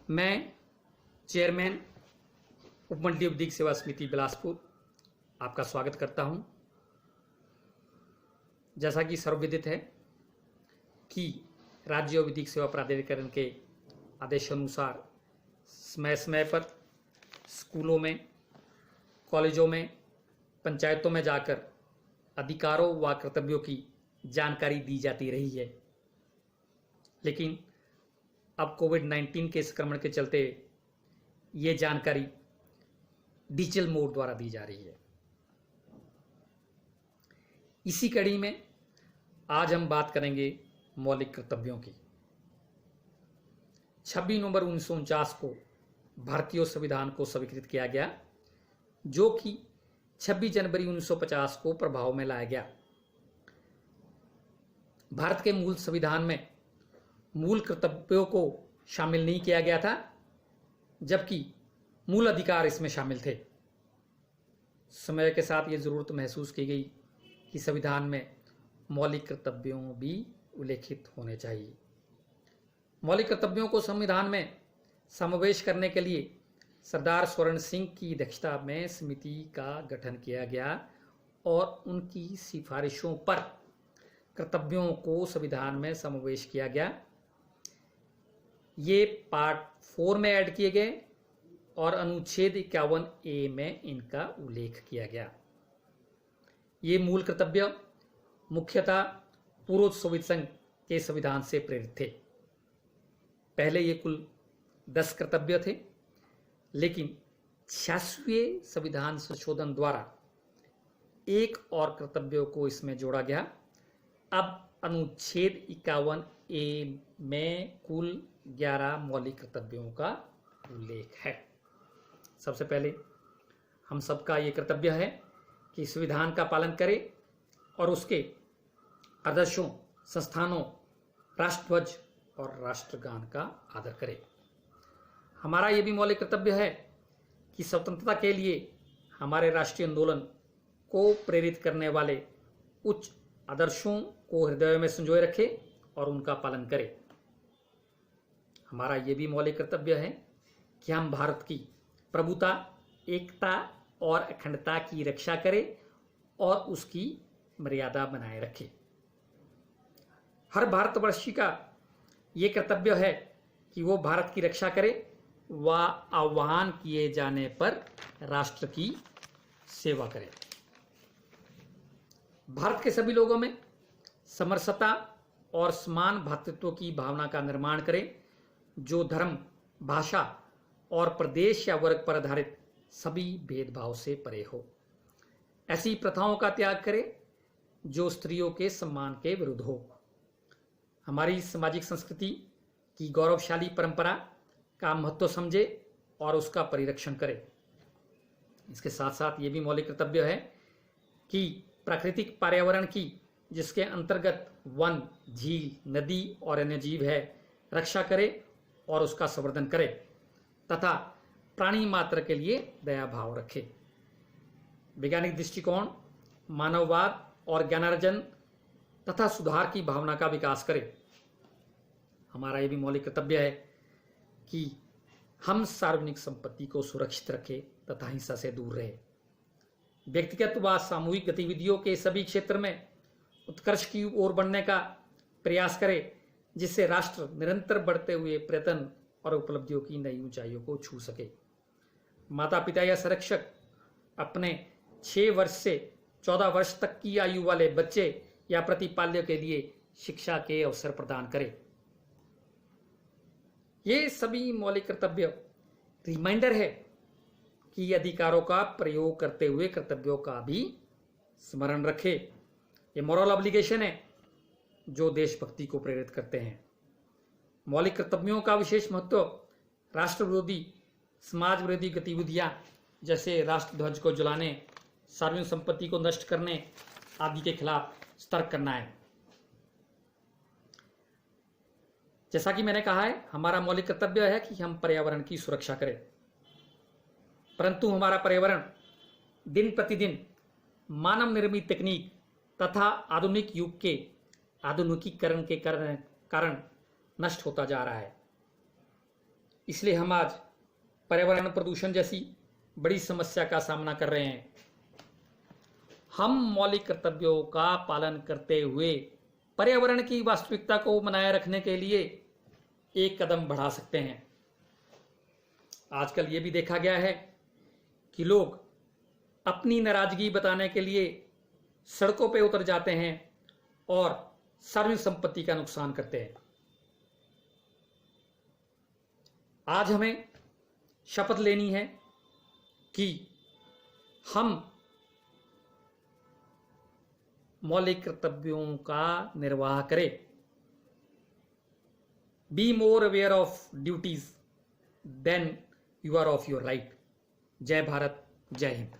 मैं चेयरमैन उपमंडलीय विधिक सेवा समिति बिलासपुर आपका स्वागत करता हूं। जैसा कि सर्वविदित है कि राज्य विधिक सेवा प्राधिकरण के आदेशानुसार समय समय पर स्कूलों में, कॉलेजों में, पंचायतों में जाकर अधिकारों व कर्तव्यों की जानकारी दी जाती रही है, लेकिन अब कोविड-19 के संक्रमण के चलते ये जानकारी डिजिटल मोड द्वारा दी जा रही है। इसी कड़ी में आज हम बात करेंगे मौलिक कर्तव्यों की। 26 नवंबर 1949 को भारतीय संविधान को स्वीकृत किया गया, जो कि 26 जनवरी 1950 को प्रभाव में लाया गया। भारत के मूल संविधान में मूल कर्तव्यों को शामिल नहीं किया गया था, जबकि मूल अधिकार इसमें शामिल थे। समय के साथ ये जरूरत महसूस की गई कि संविधान में मौलिक कर्तव्यों भी उल्लेखित होने चाहिए। मौलिक कर्तव्यों को संविधान में समावेश करने के लिए सरदार स्वर्ण सिंह की अध्यक्षता में समिति का गठन किया गया और उनकी सिफारिशों पर कर्तव्यों को संविधान में समावेश किया गया। ये पार्ट 4 में ऐड किए गए और अनुच्छेद 51A में इनका उल्लेख किया गया। ये मूल कर्तव्य मुख्यतः पूर्व सोवियत संघ के संविधान से प्रेरित थे। पहले ये कुल 10 कर्तव्य थे, लेकिन 86वें संविधान संशोधन द्वारा एक और कर्तव्यों को इसमें जोड़ा गया। अब अनुच्छेद 51A में कुल 11 मौलिक कर्तव्यों का उल्लेख है। सबसे पहले हम सबका ये कर्तव्य है कि संविधान का पालन करें और उसके आदर्शों, संस्थानों, राष्ट्रध्वज और राष्ट्रगान का आदर करें। हमारा ये भी मौलिक कर्तव्य है कि स्वतंत्रता के लिए हमारे राष्ट्रीय आंदोलन को प्रेरित करने वाले उच्च आदर्शों को हृदय में संजोए रखें और उनका पालन करें। हमारा ये भी मौलिक कर्तव्य है कि हम भारत की प्रभुता, एकता और अखंडता की रक्षा करें और उसकी मर्यादा बनाए रखें। हर भारतवर्षी का ये कर्तव्य है कि वो भारत की रक्षा करे व आह्वान किए जाने पर राष्ट्र की सेवा करे। भारत के सभी लोगों में समरसता और समान भ्रातृत्व की भावना का निर्माण करें, जो धर्म, भाषा और प्रदेश या वर्ग पर आधारित सभी भेदभाव से परे हो। ऐसी प्रथाओं का त्याग करें जो स्त्रियों के सम्मान के विरुद्ध हो। हमारी सामाजिक संस्कृति की गौरवशाली परंपरा का महत्व समझे और उसका परिरक्षण करें। इसके साथ साथ ये भी मौलिक कर्तव्य है कि प्राकृतिक पर्यावरण की, जिसके अंतर्गत वन, झील, नदी और अन्य जीव है, रक्षा करे और उसका संवर्धन करे तथा प्राणी मात्र के लिए दया भाव रखे। वैज्ञानिक दृष्टिकोण, मानववाद और ज्ञानार्जन तथा सुधार की भावना का विकास करे। हमारा यह भी मौलिक कर्तव्य है कि हम सार्वजनिक संपत्ति को सुरक्षित रखें तथा हिंसा से दूर रहे। व्यक्तिगत व सामूहिक गतिविधियों के सभी क्षेत्र में उत्कर्ष की ओर बढ़ने का प्रयास करें, जिससे राष्ट्र निरंतर बढ़ते हुए प्रयत्न और उपलब्धियों की नई ऊंचाइयों को छू सके। माता पिता या संरक्षक अपने 6 वर्ष से 14 वर्ष तक की आयु वाले बच्चे या प्रतिपाल्य के लिए शिक्षा के अवसर प्रदान करें। ये सभी मौलिक कर्तव्य रिमाइंडर है कि अधिकारों का प्रयोग करते हुए कर्तव्यों का भी स्मरण रखें। ये मॉरल ऑब्लिगेशन है जो देशभक्ति को प्रेरित करते हैं। मौलिक कर्तव्यों का विशेष महत्व राष्ट्र विरोधी, समाज विरोधी गतिविधियां जैसे राष्ट्रध्वज को जलाने, सार्वजनिक संपत्ति को नष्ट करने आदि के खिलाफ सतर्क करना है। जैसा कि मैंने कहा है, हमारा मौलिक कर्तव्य है कि हम पर्यावरण की सुरक्षा करें, परंतु हमारा पर्यावरण दिन प्रतिदिन मानव निर्मित तकनीक तथा आधुनिक युग के आधुनिकीकरण के कारण नष्ट होता जा रहा है। इसलिए हम आज पर्यावरण प्रदूषण जैसी बड़ी समस्या का सामना कर रहे हैं। हम मौलिक कर्तव्यों का पालन करते हुए पर्यावरण की वास्तविकता को बनाए रखने के लिए एक कदम बढ़ा सकते हैं। आजकल ये भी देखा गया है कि लोग अपनी नाराजगी बताने के लिए सड़कों पर उतर जाते हैं और सार्वजनिक संपत्ति का नुकसान करते हैं। आज हमें शपथ लेनी है कि हम मौलिक कर्तव्यों का निर्वाह करें। Be more aware of duties than you are of your right. जय भारत, जय हिंद।